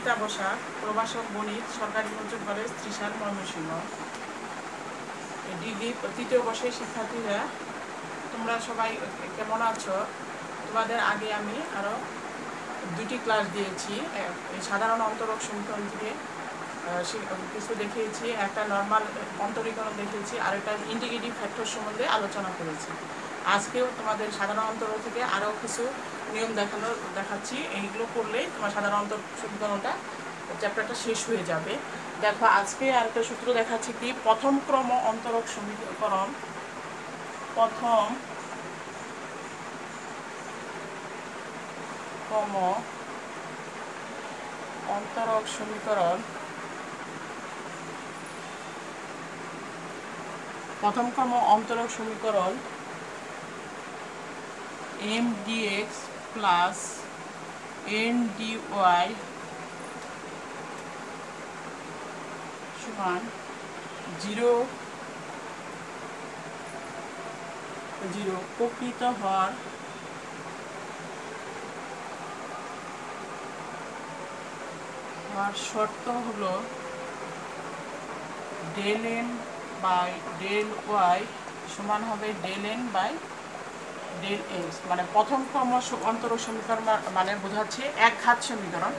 রিতা বসাক, প্রভাষক গণিত, সরকারি মনোযোগ কলেজ, ত্রিশাল, ময়মনসিংহ। ডিগ্রি তৃতীয় বর্ষের শিক্ষার্থীরা তোমরা সবাই কেমন আছো? তোমাদের আগে আমি আরও দুটি ক্লাস দিয়েছি। সাধারণ অন্তরক সমীকরণ থেকে কিছু দেখিয়েছি, একটা নর্মাল অন্তরীকরণ দেখিয়েছি, আর একটা ইন্টিগ্রেটিভ ফ্যাক্টর সম্বন্ধে আলোচনা করেছি। আজকেও তোমাদের সাধারণ অন্তরক থেকে আরও কিছু নিয়ম দেখাচ্ছি। এইগুলো করলেই তোমার সাধারণ অন্তরক সমীকরণটা চ্যাপ্টারটা শেষ হয়ে যাবে। দেখো, আজকে আরেকটা সূত্র দেখাচ্ছি কি, প্রথম ক্রম অন্তরক সমীকরণ। প্রথম ক্রম অন্তরক সমীকরণ। প্রথম ক্রম অন্তরক সমীকরণ M dx plus N dy সমান 0 প্রকৃত হওয়ার শর্ত হলো del N by del y সমান হবে del N by del x. মানে প্রথম ক্রম অন্তরক সমীকরণ মানে বোঝাচ্ছে এক ঘাত সমীকরণ।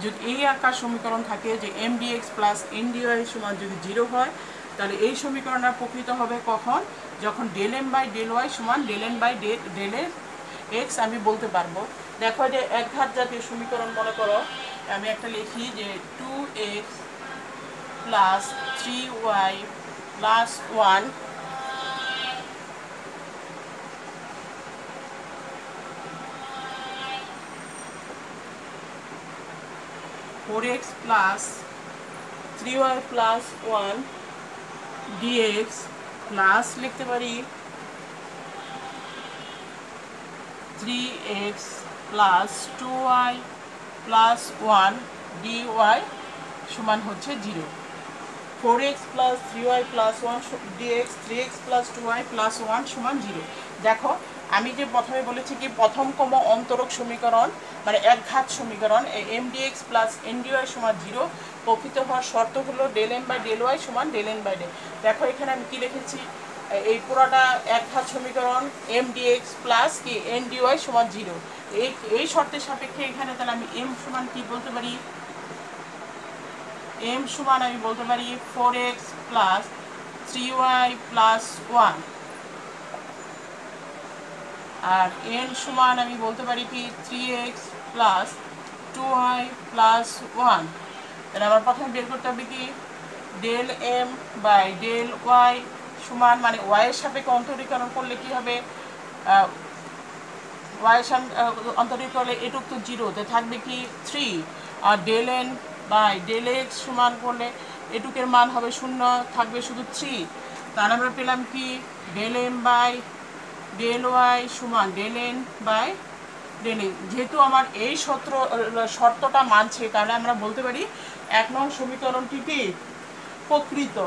যদি এই আকার সমীকরণ থাকে যে M dx plus N dy সমান যদি 0 হয়, তাহলে এই সমীকরণটা প্রকৃত হবে কখন? যখন del M by del y সমান del N by del x আমি বলতে পারবো। দেখো, যে এক ঘাত জাতীয় সমীকরণ মনে করো, আমি একটা লিখি যে 2x plus 3y plus 1 4x plus 3y plus 1 dx plus লিখতে পারি 3x plus 2y plus 1 dy সমান হচ্ছে 0। 4x plus 3y plus 1 dx 3x plus 2y plus 1 সমান 0। দেখো, আমি যে প্রথমে বলেছি কি প্রথম ক্রম অন্তরক সমীকরণ মানে এক ঘাত সমীকরণ M dx plus N dy সমান 0 প্রকৃত হওয়ার শর্ত হলো del M by del y সমান ডেল এন বাই ডেল। দেখো, এখানে আমি কি লিখেছি, এই পুরোটা এক ঘাত সমীকরণ এম ডিএক্স প্লাস কি এন ডিওয়াই সমান 0। এই শর্তের সাপেক্ষে এখানে তাহলে আমি এম সমান কি বলতে পারি? এম সমান আমি বলতে পারি 4x প্লাস 3y প্লাস 1, আর এন সমান আমি বলতে পারি কি 3x প্লাস 2y প্লাস 1। তাহলে আমার প্রথমে বের করতে হবে কি del M by del y সমান, মানে ওয়াইয়ের সাপেক্ষে অন্তরীকরণ করলে কি হবে, ওয়াইয়ের অন্তরীকরণ করলে এটুক তো 0 তে থাকবে কি 3, আর del N by del x সমান করলে এটুকের মান হবে 0, থাকবে শুধু 3। তাহলে আমরা পেলাম কি del M by del y সমান del N by del x. যেহেতু আমার এই শর্তটা মানছে, তাহলে আমরা বলতে পারি 1 নং সমীকরণটি কি প্রকৃত।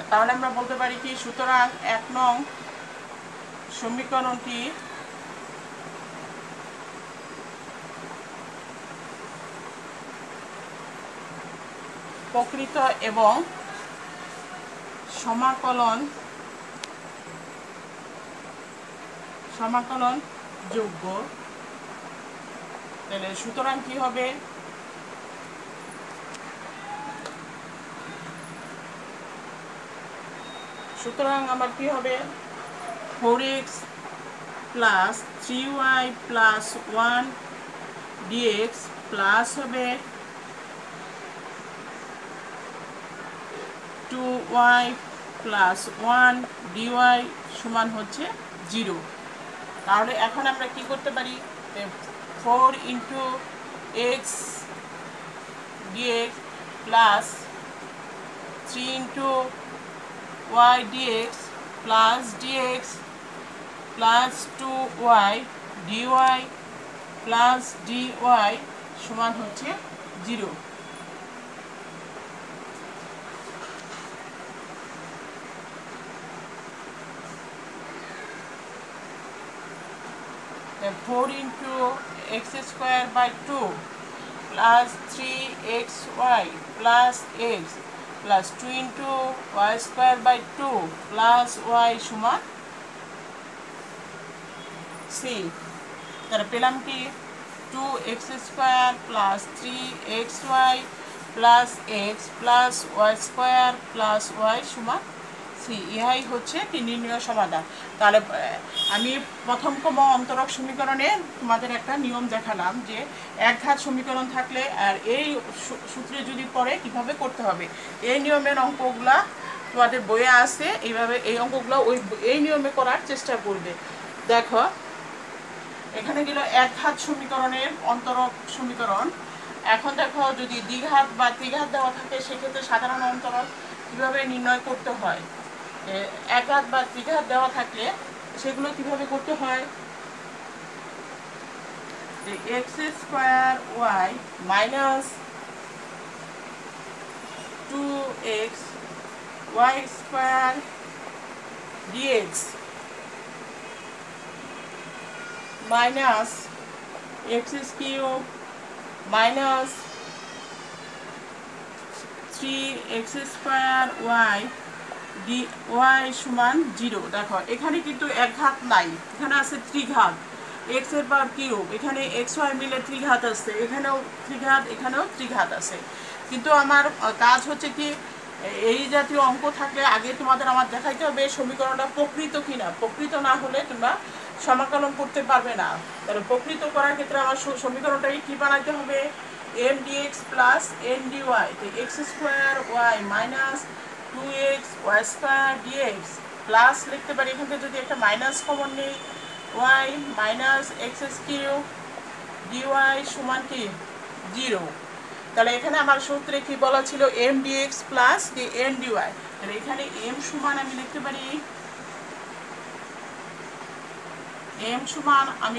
তাহলে আমরা বলতে পারি কি, সুতরাং 1 নং সমীকরণটি প্রকৃত এবং সমাকলন যোগ্য। তাহলে সুতরাং কি হবে, সুতরাং আমার কি হবে 4x plus 3y plus 1 dx plus হবে 2y প্লাস 1 dy সমান হচ্ছে 0। তাহলে এখন আমরা কি করতে পারি, 4 into x dx plus 3 into y dx plus dx plus 2y dy plus dy সমান হচ্ছে 0। 4 into x square by 2 plus 3xy plus x plus 2 into y square by 2 plus y সমান c। তাহলে পেলাম কি 2x square plus 3xy plus x plus y square plus y সমান c। ইহাই হচ্ছে নির্ণয় সমাধান। তাহলে আমি প্রথম ক্রম অন্তরক সমীকরণে তোমাদের একটা নিয়ম দেখালাম যে এক ঘাত সমীকরণ থাকলে আর এই সূত্রে যদি পড়ে কিভাবে করতে হবে। এই নিয়মের অঙ্কগুলা তোমাদের বইয়ে আছে, এইভাবে এই অঙ্কগুলো এই নিয়মে করার চেষ্টা করবে। দেখো এখানে গেল এক ঘাত সমীকরণের অন্তরক সমীকরণ। এখন দেখো যদি দ্বিঘাত বা ত্রিঘাত দেওয়া থাকে সেক্ষেত্রে সাধারণ অন্তরক কিভাবে নির্ণয় করতে হয়। এক ঘাত বা ত্রিঘাত দেওয়া থাকলে সেগুলো কিভাবে করতে হয়। X square y minus 2x y square dx minus x cube minus 3x square y dy সমান 0। দেখো এখানে কিন্তু এক ঘাত নাই, এখানে আছে ত্রিঘাত x এর পাওয়ার কিউব, এখানে xy মিলে ত্রিঘাত আছে, এখানেও ত্রিঘাত, এখানেও ত্রিঘাত আছে। কিন্তু আমার কাজ হচ্ছে কি এই জাতীয় অঙ্ক থাকলে আগে তোমাদের আমার দেখাইতে হবে সমীকরণটা প্রকৃত কিনা। প্রকৃত না হলে তোমরা সমাকলন করতে পারবে না। তাহলে প্রকৃত করার ক্ষেত্রে আমার সমীকরণটাকে কি বানাইতে হবে, M dx plus N dy, x square y minus 2x y square dx plus লিখতে পারি এখান থেকে যদি একটা মাইনাস কমন নেই y minus x cube dy সমান কি 0। তাহলে এখানে আমার সূত্রে কি বলা ছিল এম ডিএক্স প্লাস কি এন ডিওয়াই। তাহলে এখানে এম সমান আমি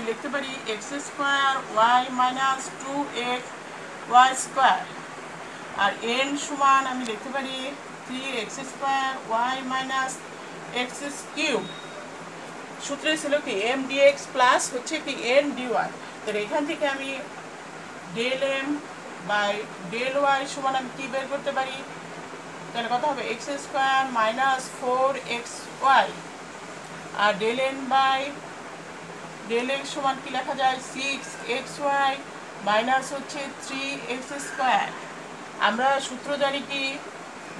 লিখতে পারি x square y minus 2x y square, আর এন সমান আমি লিখতে পারি 3x square y minus x cube. সূত্রে ছিল কি এম ডিএক্স প্লাস হচ্ছে কি এন ডিওয়াই। তাহলে এখান থেকে আমি del M by del y সমান আমি কি বের করতে পারি। তাহলে কত হবে এক্স স্কোয়ার মাইনাস 4xy, আর del N by del x সমান কি লেখা যায় 6xy মাইনাস হচ্ছে 3x স্কোয়ার। আমরা সূত্র জানি কি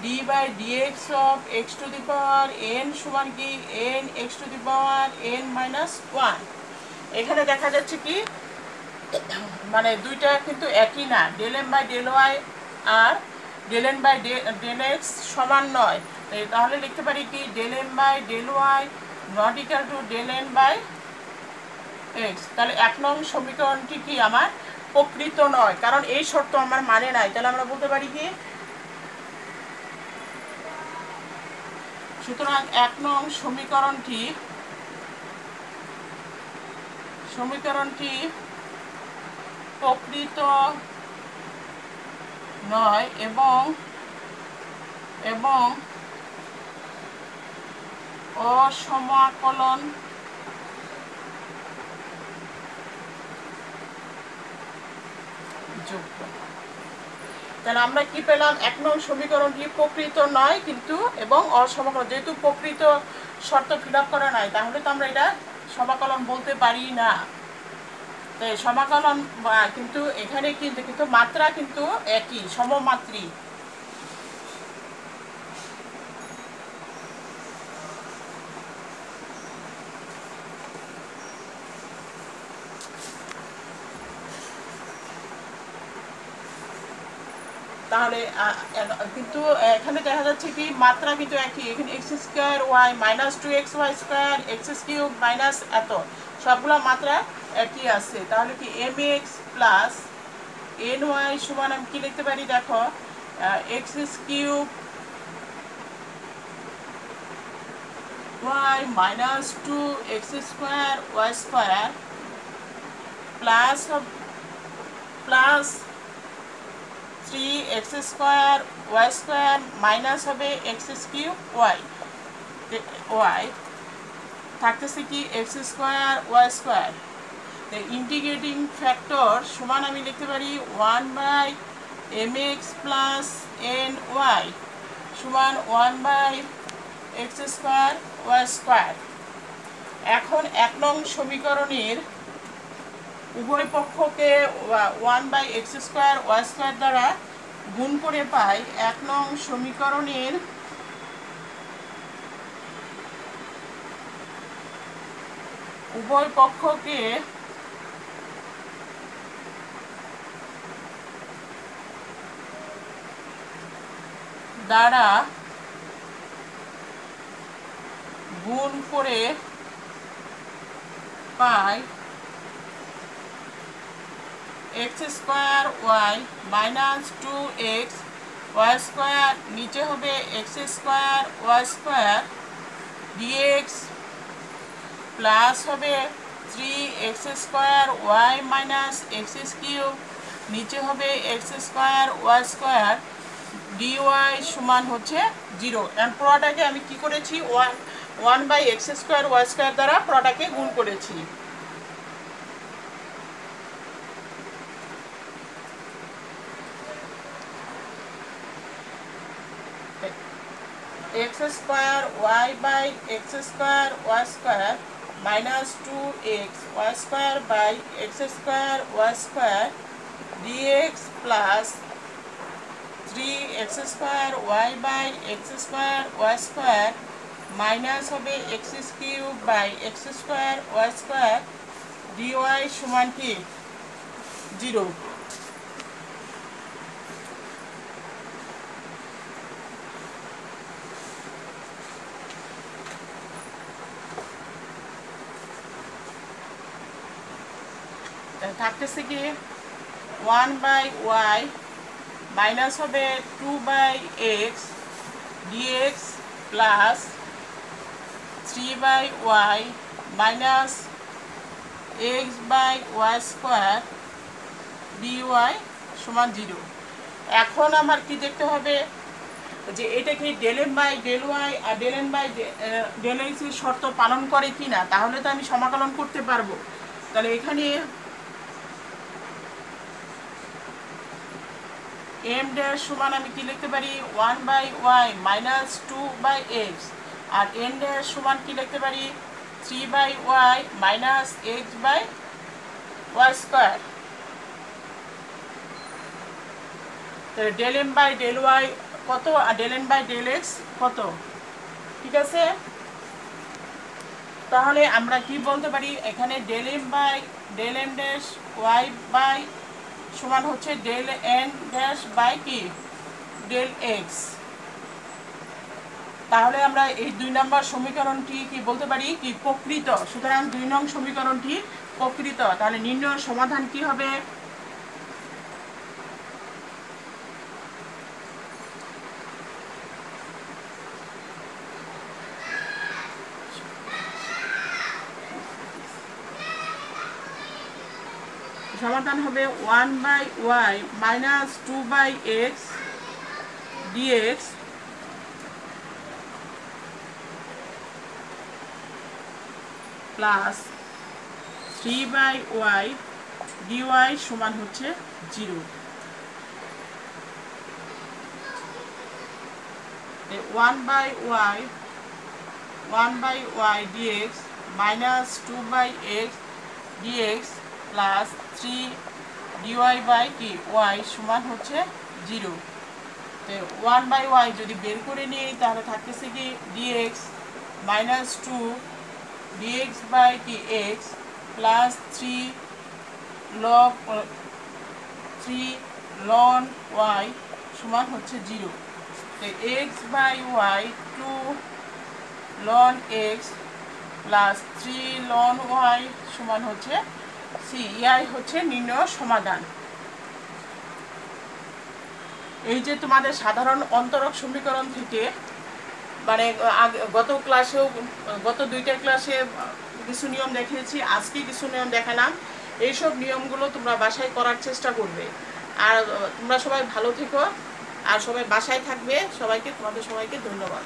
d by dx of x to the power n সমান কি n x to the power n minus 1। এখানে দেখা যাচ্ছে কি মানে দুইটা কিন্তু একই না, del M by del y আর del N by del x সমান নয়। তাহলে লিখতে পারি কি del M by del y not equal to del N by x. তাহলে 1 নং সমীকরণটি কি আমার প্রকৃত নয়, কারণ এই শর্ত আমার মানে নাই। তাহলে আমরা বলতে পারি কি সুতরাং 1 নং সমীকরণটি প্রকৃত নয় এবং অসমাকলন যুক্ত। তাহলে আমরা কি পেলাম 1 নং সমীকরণটি প্রকৃত নয় কিন্তু এবং অসমাকলন। যেহেতু প্রকৃত শর্ত ফিল আপ করা নাই তাহলে তো আমরা এটা সমাকলন বলতে পারি না। তাই সমাকলন কিন্তু এখানে কিন্তু মাত্রা কিন্তু একই, সমমাত্রিক। তাহলে কিন্তু এখানে দেখা যাচ্ছে কি মাত্রা কিন্তু একই। এখানে x square y minus 2x y square x cube minus এত সবগুলো মাত্রা একই আছে। তাহলে কি M x plus N y সমান আমি কি লিখতে পারি, দেখো x cube y minus 2x square y square plus 3x square y square minus হবে এক্স কিউব ওয়াই থাকতেছে কি x square y square. Integrating factor সমান আমি লিখতে পারি 1/mx প্লাস ny সমান 1/x² y²। এখন 1 নং সমীকরণের উভয় পক্ষকে 1/x² y² দ্বারা গুণ করে পাই 1 নং সমীকরণের উভয় পক্ষকে দ্বারা গুণ করে পাই x² y minus 2x y² নিচে হবে x² y² dx প্লাস হবে 3x² y মাইনাস x³ নিচে হবে x² y² dy সমান হচ্ছে 0। এন্ড পুরোটাকে আমি কি করেছি 1/x² y² দ্বারা পুরোটাকে গুণ করেছি। x² y/x² y² minus 2x y² by x² y² dx plus 3x² y by x² y² minus হবে x³ by x² y² dy সমান কি 0। থাকতেছে কি 1/y মাইনাস হবে 2/x dx plus 3/y minus x/y² dy সমান 0। এখন আমার কি দেখতে হবে যে এটা কি ∂m/∂y আর ∂n/∂x এর শর্ত পালন করে কিনা, তাহলে তো আমি সমাকলন করতে পারবো। তাহলে এখানে m ড্যাশ সমান আমি কি লিখতে পারি 1/y মাইনাস 2/x আর n ড্যাশ সমান কি লিখতে পারি 3/y মাইনাস x/y²। তাহলে ∂m/∂y কত আর ∂n/∂x কত, ঠিক আছে। তাহলে আমরা কি বলতে পারি এখানে ∂m ড্যাশ y বাই সমান হচ্ছে ∂n ড্যাশ বাই কি ∂x। তাহলে আমরা এই 2 নম্বর সমীকরণটি কি বলতে পারি কি প্রকৃত। সুতরাং 2 নং সমীকরণটি প্রকৃত। তাহলে নির্ণয় সমাধান কি হবে সমাধান হবে 1/y minus 2/x dx plus 3/y dy সমান হচ্ছে 0। 1/y dx minus 2/x dx plus 3 dy by কি y সমান হচ্ছে 0। তো 1/y যদি বের করে নিই তাহলে থাকতেছে কি dx minus 2 dx by কি x plus 3 ln y সমান হচ্ছে 0। তো x by y 2 ln x plus 3 ln y সমান হচ্ছে c। এই হচ্ছে নির্ণয় সমাধান। এই যে তোমাদের সাধারণ অন্তরক সমীকরণ থেকে মানে গত 2টা ক্লাসে কিছু নিয়ম দেখিয়েছি, আজকে কিছু নিয়ম দেখালাম। এইসব নিয়মগুলো তোমরা বাসায় করার চেষ্টা করবে। আর তোমরা সবাই ভালো থেকো আর সবাই বাসায় থাকবে। তোমাদের সবাইকে ধন্যবাদ।